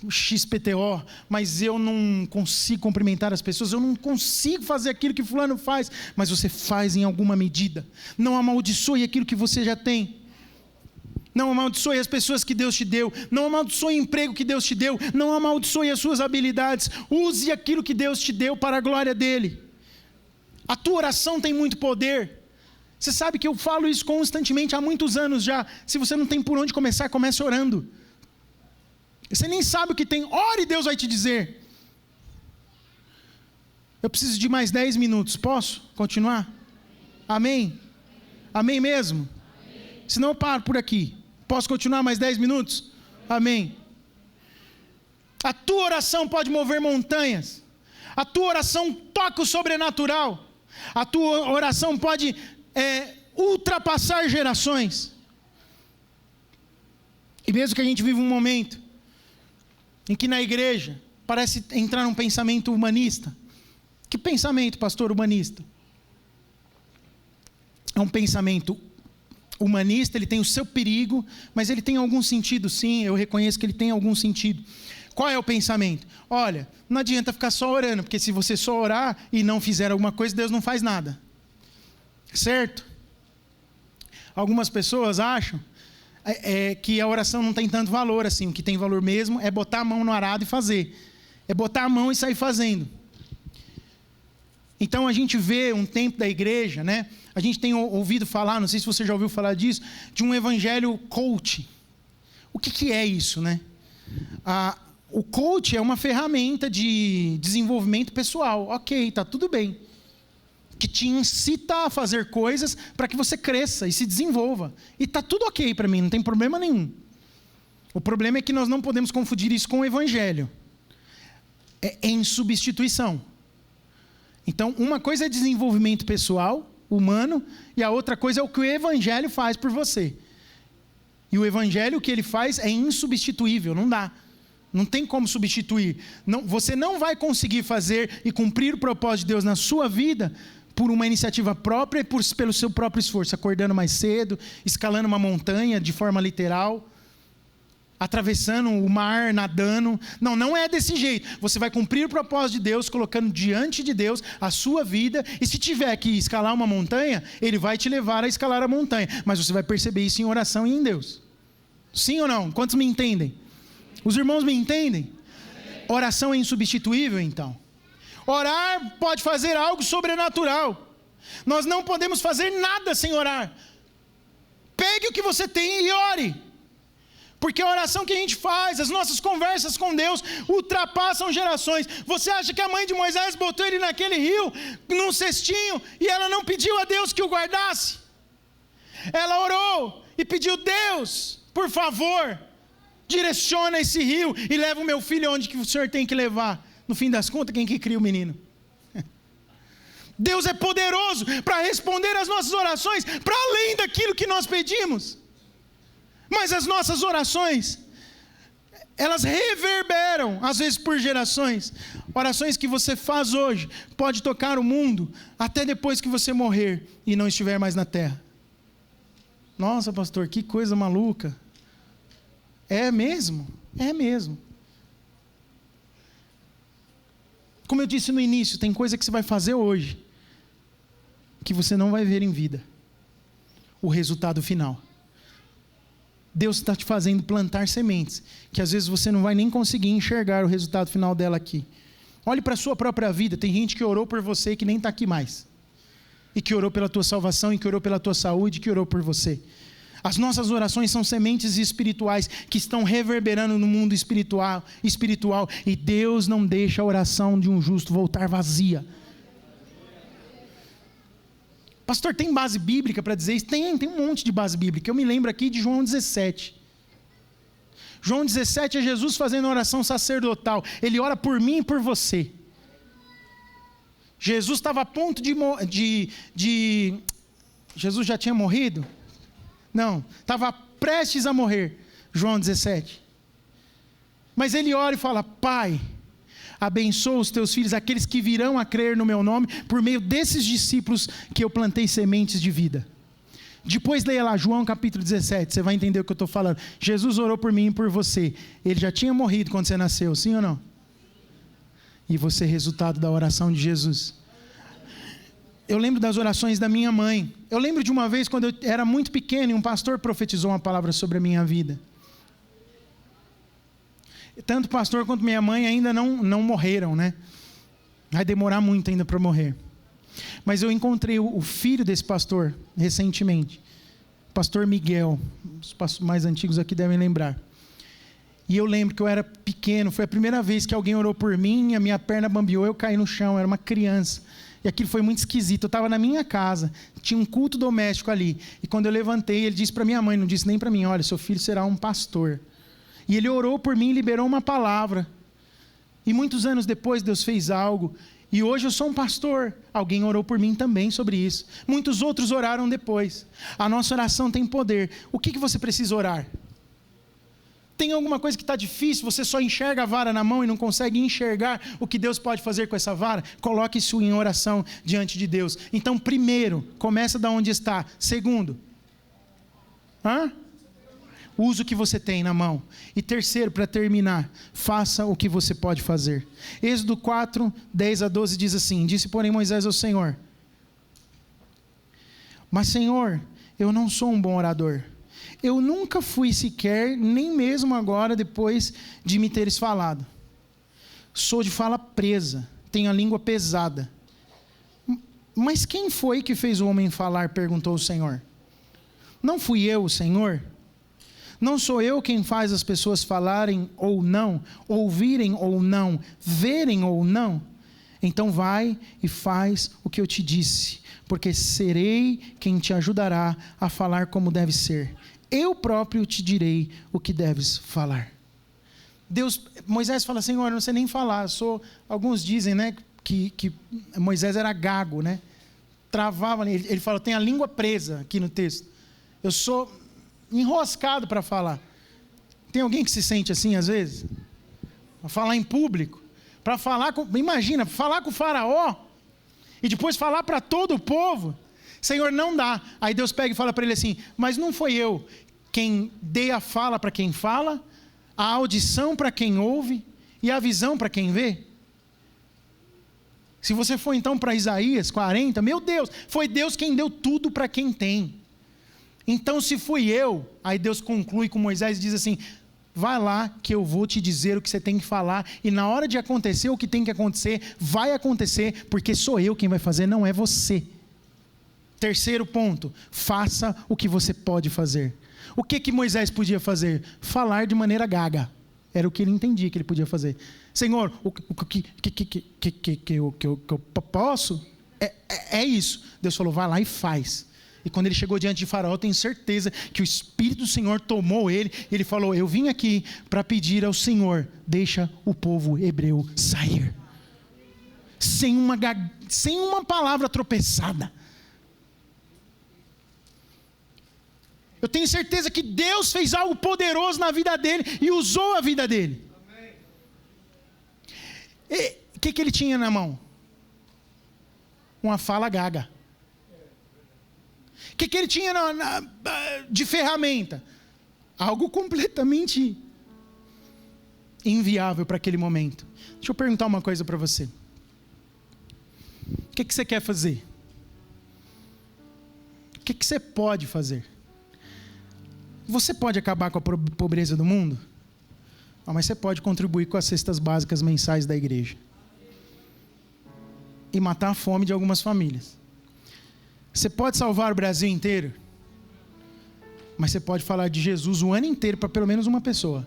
o XPTO, mas eu não consigo cumprimentar as pessoas, eu não consigo fazer aquilo que fulano faz, mas você faz em alguma medida. Não amaldiçoe aquilo que você já tem. Não amaldiçoe as pessoas que Deus te deu. Não amaldiçoe o emprego que Deus te deu. Não amaldiçoe as suas habilidades. Use aquilo que Deus te deu para a glória dEle. A tua oração tem muito poder. Você sabe que eu falo isso constantemente há muitos anos já. Se você não tem por onde começar, comece orando. Você nem sabe o que tem. Ore e Deus vai te dizer. Eu preciso de mais 10 minutos. Posso continuar? Amém? Amém mesmo? Amém. Senão eu paro por aqui. Posso continuar mais 10 minutos? Amém. A tua oração pode mover montanhas. A tua oração toca o sobrenatural. A tua oração pode ultrapassar gerações. E mesmo que a gente viva um momento em que na igreja parece entrar num pensamento humanista. Que pensamento, pastor, humanista? É um pensamento humanista, ele tem o seu perigo, mas ele tem algum sentido, sim, eu reconheço que ele tem algum sentido. Qual é o pensamento? Olha, não adianta ficar só orando, porque se você só orar e não fizer alguma coisa, Deus não faz nada. Certo? Algumas pessoas acham que a oração não tem tanto valor assim. O que tem valor mesmo é botar a mão no arado e fazer. É botar a mão e sair fazendo. Então a gente vê um tempo da igreja, né? A gente tem ouvido falar, não sei se você já ouviu falar disso, de um evangelho coach. O que é isso, né? O coach é uma ferramenta de desenvolvimento pessoal. Ok, está tudo bem. Que te incita a fazer coisas para que você cresça e se desenvolva. E está tudo ok para mim, não tem problema nenhum. O problema é que nós não podemos confundir isso com o evangelho. É em substituição. Então, uma coisa é desenvolvimento pessoal, humano, e a outra coisa é o que o evangelho faz por você. E o evangelho, o que ele faz é insubstituível, não dá. Não tem como substituir. Não, você não vai conseguir fazer e cumprir o propósito de Deus na sua vida por uma iniciativa própria e pelo seu próprio esforço, acordando mais cedo, escalando uma montanha de forma literal. atravessando o mar, nadando. Não, não é desse jeito. Você vai cumprir o propósito de Deus, colocando diante de Deus a sua vida, e se tiver que escalar uma montanha, Ele vai te levar a escalar a montanha, mas você vai perceber isso em oração e em Deus. Sim ou não? Quantos me entendem? Os irmãos me entendem? Oração é insubstituível, então. Orar pode fazer algo sobrenatural. Nós não podemos fazer nada sem orar. Pegue o que você tem e ore. Porque a oração que a gente faz, as nossas conversas com Deus, ultrapassam gerações. Você acha que a mãe de Moisés botou ele naquele rio, num cestinho, e ela não pediu a Deus que o guardasse? Ela orou e pediu: Deus, por favor, direciona esse rio e leva o meu filho onde que o Senhor tem que levar. No fim das contas, quem que cria o menino? Deus é poderoso para responder às nossas orações, para além daquilo que nós pedimos. Mas as nossas orações, elas reverberam, às vezes por gerações. Orações que você faz hoje, pode tocar o mundo, até depois que você morrer e não estiver mais na terra. Nossa, pastor, que coisa maluca. É mesmo? É mesmo. Como eu disse no início, tem coisa que você vai fazer hoje que você não vai ver em vida o resultado final. Deus está te fazendo plantar sementes que às vezes você não vai nem conseguir enxergar o resultado final dela aqui. Olhe para a sua própria vida. Tem gente que orou por você que nem está aqui mais, e que orou pela tua salvação, e que orou pela tua saúde, que orou por você. As nossas orações são sementes espirituais que estão reverberando no mundo espiritual, e Deus não deixa a oração de um justo voltar vazia. Pastor, tem base bíblica para dizer isso? Tem um monte de base bíblica. Eu me lembro aqui de João 17. João 17 é Jesus fazendo oração sacerdotal. Ele ora por mim e por você. Jesus estava a ponto Jesus já tinha morrido? Não, estava prestes a morrer. João 17. Mas ele ora e fala: Pai, abençoa os teus filhos, aqueles que virão a crer no meu nome, por meio desses discípulos que eu plantei sementes de vida. Depois leia lá, João capítulo 17, você vai entender o que eu estou falando. Jesus orou por mim e por você. Ele já tinha morrido quando você nasceu, sim ou não? E você é resultado da oração de Jesus. Eu lembro das orações da minha mãe. Eu lembro de uma vez quando eu era muito pequeno e um pastor profetizou uma palavra sobre a minha vida. Tanto o pastor quanto minha mãe ainda não morreram, né? Vai demorar muito ainda para morrer. Mas eu encontrei o filho desse pastor recentemente, pastor Miguel. Os pastores mais antigos aqui devem lembrar. E eu lembro que eu era pequeno, foi a primeira vez que alguém orou por mim, a minha perna bambeou, eu caí no chão, eu era uma criança. E aquilo foi muito esquisito. Eu estava na minha casa, tinha um culto doméstico ali. E quando eu levantei, ele disse para minha mãe, não disse nem para mim: olha, seu filho será um pastor. E ele orou por mim, liberou uma palavra. E muitos anos depois Deus fez algo. E hoje eu sou um pastor. Alguém orou por mim também sobre isso. Muitos outros oraram depois. A nossa oração tem poder. O que você precisa orar? Tem alguma coisa que está difícil, você só enxerga a vara na mão e não consegue enxergar o que Deus pode fazer com essa vara? Coloque isso em oração diante de Deus. Então, primeiro, começa da onde está. Segundo, use o que você tem na mão. E terceiro, para terminar, faça o que você pode fazer. Êxodo 4, 10 a 12 diz assim: disse, porém, Moisés ao Senhor: mas, Senhor, eu não sou um bom orador. Eu nunca fui sequer, nem mesmo agora, depois de me teres falado. Sou de fala presa, tenho a língua pesada. Mas quem foi que fez o homem falar? Perguntou o Senhor. Não fui eu, o Senhor? Não sou eu quem faz as pessoas falarem ou não, ouvirem ou não, verem ou não? Então vai e faz o que eu te disse, porque serei quem te ajudará a falar como deve ser. Eu próprio te direi o que deves falar. Moisés fala: Senhor, eu não sei nem falar. Alguns dizem, né, que Moisés era gago, né? Travava, ele fala: tem a língua presa aqui no texto. Eu sou enroscado para falar. Tem alguém que se sente assim às vezes? Para falar em público, para falar imagina, falar com o faraó e depois falar para todo o povo. Senhor, não dá. Aí Deus pega e fala para ele assim: mas não foi eu quem dei a fala para quem fala? a audição para quem ouve e a visão para quem vê. Se você for então para Isaías 40, meu Deus, foi Deus quem deu tudo para quem tem. Então se fui eu, aí Deus conclui com Moisés e diz assim: vai lá que eu vou te dizer o que você tem que falar, e na hora de acontecer o que tem que acontecer, vai acontecer, porque sou eu quem vai fazer, não é você. Terceiro ponto, faça o que você pode fazer. O que Moisés podia fazer? Falar de maneira gaga. Era o que ele entendia que ele podia fazer. Senhor, o que eu posso? É isso. Deus falou, vai lá e faz. E quando ele chegou diante de Faraó, eu tenho certeza que o Espírito do Senhor tomou ele. E ele falou, eu vim aqui para pedir ao Senhor, deixa o povo hebreu sair. Sem uma palavra tropeçada. Eu tenho certeza que Deus fez algo poderoso na vida dele e usou a vida dele. O que ele tinha na mão? Uma fala gaga. O que ele tinha de ferramenta? Algo completamente inviável para aquele momento. Deixa eu perguntar uma coisa para você. O que você quer fazer? O que você pode fazer? Você pode acabar com a pobreza do mundo? Não, mas você pode contribuir com as cestas básicas mensais da igreja. E matar a fome de algumas famílias. Você pode salvar o Brasil inteiro? Mas você pode falar de Jesus o ano inteiro para pelo menos uma pessoa.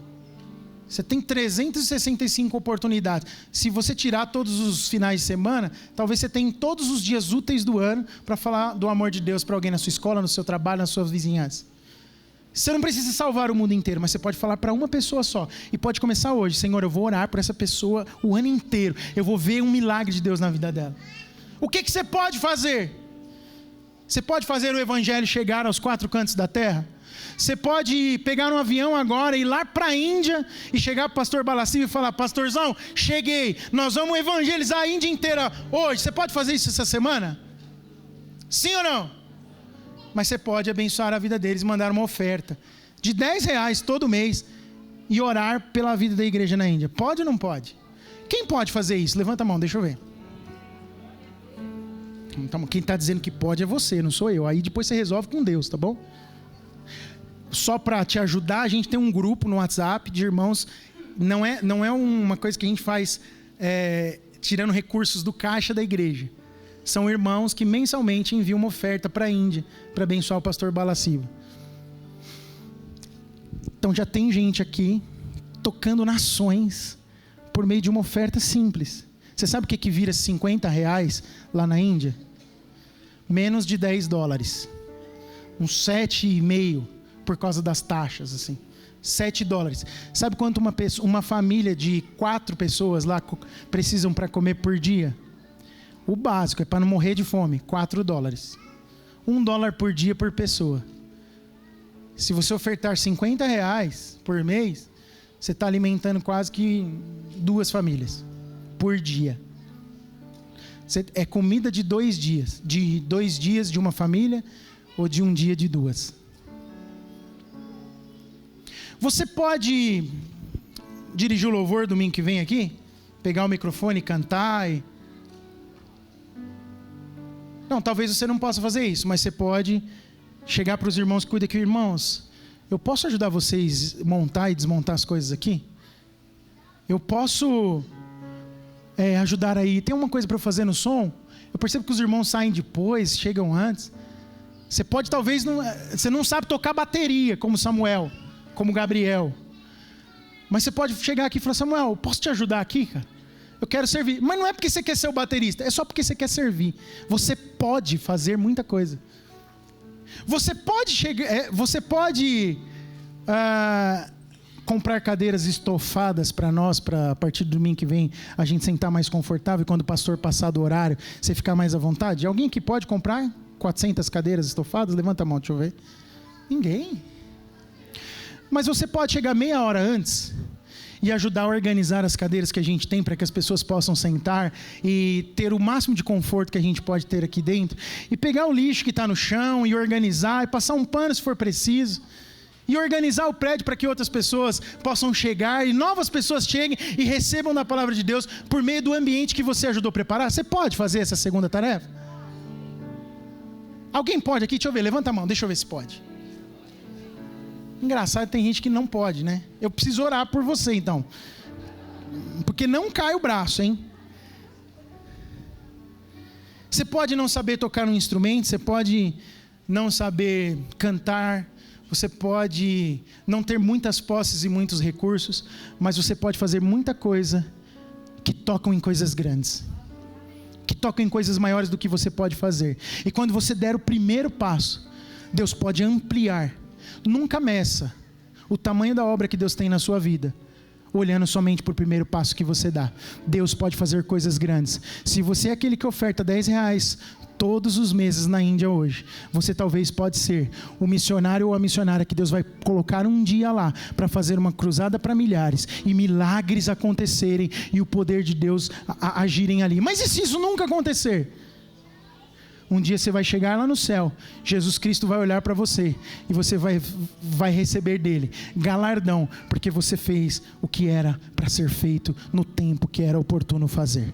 Você tem 365 oportunidades. Se você tirar todos os finais de semana, talvez você tenha todos os dias úteis do ano para falar do amor de Deus para alguém na sua escola, no seu trabalho, nas suas vizinhanças. Você não precisa salvar o mundo inteiro, mas você pode falar para uma pessoa só. E pode começar hoje. Senhor, eu vou orar por essa pessoa o ano inteiro. Eu vou ver um milagre de Deus na vida dela. O que você pode fazer? Você pode fazer o evangelho chegar aos 4 cantos da terra? Você pode pegar um avião agora e ir lá para a Índia e chegar para o pastor Balaciva e falar, pastorzão, cheguei, nós vamos evangelizar a Índia inteira hoje. Você pode fazer isso essa semana? Sim ou não? Mas você pode abençoar a vida deles e mandar uma oferta de R$10 todo mês e orar pela vida da igreja na Índia. Pode ou não pode? Quem pode fazer isso? Levanta a mão, deixa eu ver. Então, quem está dizendo que pode é você, não sou eu. Aí depois você resolve com Deus, tá bom? Só para te ajudar, a gente tem um grupo no WhatsApp de irmãos. Não é uma coisa que a gente faz tirando recursos do caixa da igreja. São irmãos que mensalmente enviam uma oferta para a Índia, para abençoar o pastor Balaciva. Então já tem gente aqui tocando nações por meio de uma oferta simples. Você sabe o que vira R$50 lá na Índia? Menos de $10. Uns 7,5 por causa das taxas, assim. $7. Sabe quanto uma família de 4 pessoas lá precisam para comer por dia? O básico é para não morrer de fome, $4. $1 por dia por pessoa. Se você ofertar R$50 por mês, você está alimentando quase que 2 famílias por dia. É comida de 2 dias. De 2 dias de uma família ou de um dia de 2. Você pode dirigir o louvor domingo que vem aqui? Pegar o microfone e cantar e... Não, talvez você não possa fazer isso, mas você pode chegar para os irmãos que cuidam aqui. Irmãos, eu posso ajudar vocês a montar e desmontar as coisas aqui? Eu posso ajudar aí. Tem uma coisa para eu fazer no som? Eu percebo que os irmãos saem depois, chegam antes. Você pode talvez... Você não sabe tocar bateria, como Samuel, como Gabriel. Mas você pode chegar aqui e falar, Samuel, posso te ajudar aqui, cara? Eu quero servir. Mas não é porque você quer ser o baterista, é só porque você quer servir. Você pode fazer muita coisa. Você pode comprar cadeiras estofadas para nós, para a partir do domingo que vem a gente sentar mais confortável e quando o pastor passar do horário, você ficar mais à vontade? Alguém que pode comprar 400 cadeiras estofadas? Levanta a mão, deixa eu ver. Ninguém. Mas você pode chegar meia hora antes e ajudar a organizar as cadeiras que a gente tem para que as pessoas possam sentar e ter o máximo de conforto que a gente pode ter aqui dentro. E pegar o lixo que está no chão e organizar e passar um pano se for preciso. e organizar o prédio para que outras pessoas possam chegar e novas pessoas cheguem e recebam da palavra de Deus por meio do ambiente que você ajudou a preparar? Você pode fazer essa segunda tarefa? Alguém pode aqui? Deixa eu ver, levanta a mão, deixa eu ver se pode. Engraçado, tem gente que não pode, né? Eu preciso orar por você então, porque não cai o braço, hein? Você pode não saber tocar um instrumento, você pode não saber cantar, você pode não ter muitas posses e muitos recursos, mas você pode fazer muita coisa que tocam em coisas grandes, que tocam em coisas maiores do que você pode fazer. E quando você der o primeiro passo, Deus pode ampliar. Nunca meça o tamanho da obra que Deus tem na sua vida olhando somente para o primeiro passo que você dá. Deus pode fazer coisas grandes. Se você é aquele que oferta R$10 todos os meses na Índia hoje, você talvez pode ser o missionário ou a missionária que Deus vai colocar um dia lá para fazer uma cruzada para milhares e milagres acontecerem e o poder de Deus agirem ali. Mas e se isso nunca acontecer? Um dia você vai chegar lá no céu, Jesus Cristo vai olhar para você e você vai receber dele galardão, porque você fez o que era para ser feito no tempo que era oportuno fazer.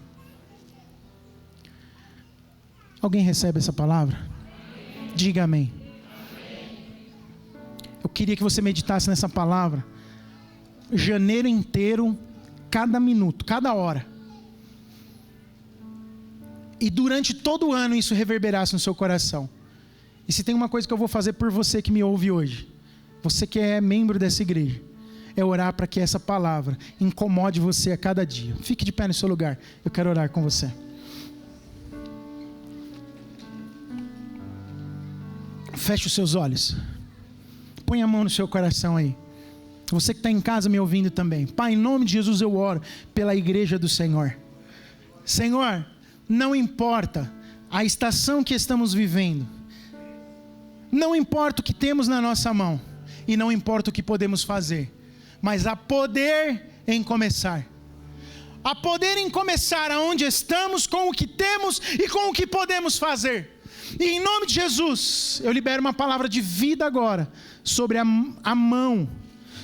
Alguém recebe essa palavra? Diga amém. Eu queria que você meditasse nessa palavra janeiro inteiro, cada minuto, cada hora. E durante todo o ano isso reverberasse no seu coração. E se tem uma coisa que eu vou fazer por você que me ouve hoje, você que é membro dessa igreja, é orar para que essa palavra incomode você a cada dia. Fique de pé no seu lugar, eu quero orar com você. Feche os seus olhos. Põe a mão no seu coração aí. Você que está em casa me ouvindo também. Pai, em nome de Jesus eu oro pela igreja do Senhor. Senhor, não importa a estação que estamos vivendo, não importa o que temos na nossa mão, e não importa o que podemos fazer, mas há poder em começar. Há poder em começar aonde estamos, com o que temos e com o que podemos fazer. E em nome de Jesus, eu libero uma palavra de vida agora, sobre a mão,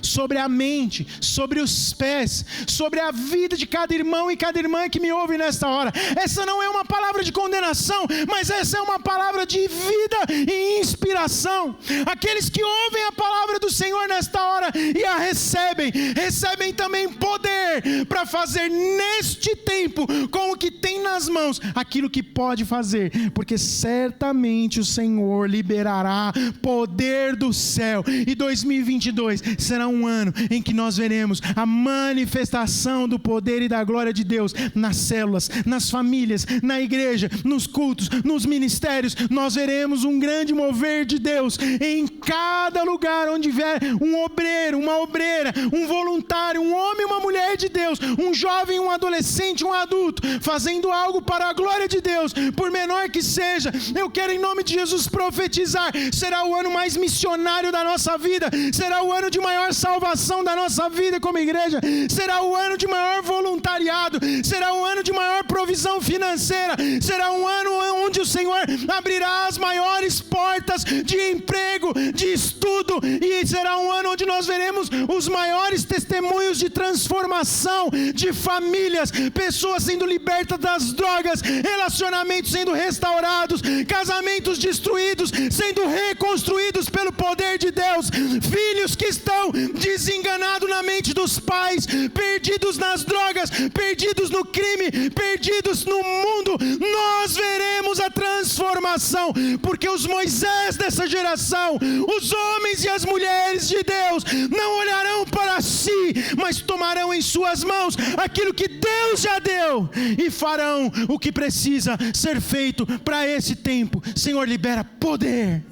sobre a mente, sobre os pés, sobre a vida de cada irmão e cada irmã que me ouve nesta hora. Essa não é uma palavra de condenação, mas essa é uma palavra de vida e inspiração. Aqueles que ouvem a palavra do Senhor nesta hora e a recebem também poder para fazer neste tempo, com o que tem nas mãos, aquilo que pode fazer, porque certamente o Senhor liberará poder do céu, e 2022 será um ano em que nós veremos a manifestação do poder e da glória de Deus nas células, nas famílias, na igreja, nos cultos, nos ministérios. Nós veremos um grande mover de Deus em cada lugar onde vier um obreiro, uma obreira, um voluntário, um homem, uma mulher de Deus, um jovem, um adolescente, um adulto, fazendo algo para a glória de Deus, por menor que seja. Eu quero em nome de Jesus profetizar, será o ano mais missionário da nossa vida, será o ano de maior salvação da nossa vida como igreja, será o ano de maior voluntariado, será o ano de maior provisão financeira, será um ano onde o Senhor abrirá as maiores portas de emprego, de estudo, e será um ano onde nós veremos os maiores testemunhos de transformação de famílias, pessoas sendo libertas das drogas, relacionamentos sendo restaurados, casamentos destruídos sendo reconstruídos pelo poder de Deus, filhos que estão desenganados na mente dos pais, perdidos nas drogas, perdidos no crime, perdidos no mundo. Nós veremos a transformação, porque os Moisés dessa geração, os homens e as mulheres de Deus, não olharão para si, mas tomarão em suas mãos aquilo que Deus já deu e farão o que precisa ser feito para esse tempo. Senhor, libera poder.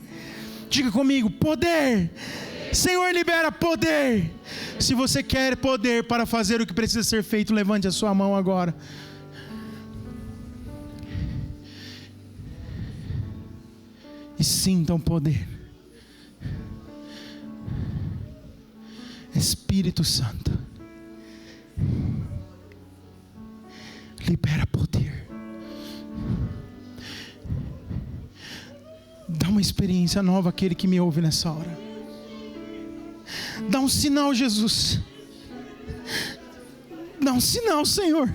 Diga comigo, poder. Senhor, libera poder. Se você quer poder para fazer o que precisa ser feito, levante a sua mão agora. E sintam poder. Espírito Santo, libera poder. Dá uma experiência nova àquele que me ouve nessa hora. um sinal, Jesus. Dá um sinal, Senhor.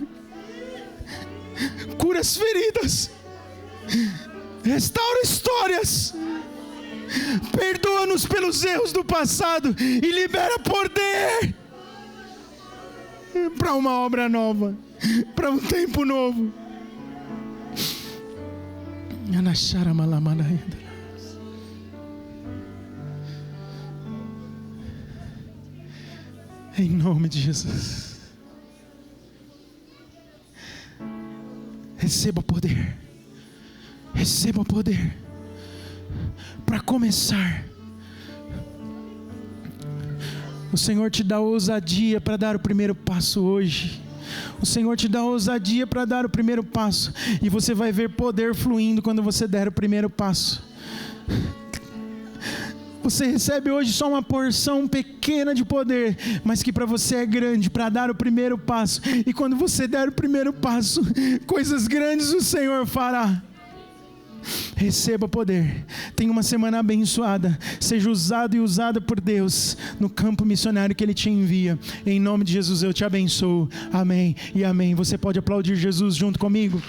Cura as feridas. Restaura histórias. Perdoa-nos pelos erros do passado e libera poder para uma obra nova, para um tempo novo. Em nome de Jesus. Receba poder. Receba poder. Para começar, o Senhor te dá ousadia para dar o primeiro passo hoje. O Senhor te dá ousadia para dar o primeiro passo. E você vai ver poder fluindo quando você der o primeiro passo. Você recebe hoje só uma porção pequena de poder, mas que para você é grande, para dar o primeiro passo. E quando você der o primeiro passo, coisas grandes o Senhor fará. Receba poder. Tenha uma semana abençoada. Seja usado e usada por Deus no campo missionário que Ele te envia. Em nome de Jesus eu te abençoo. Amém e amém. Você pode aplaudir Jesus junto comigo?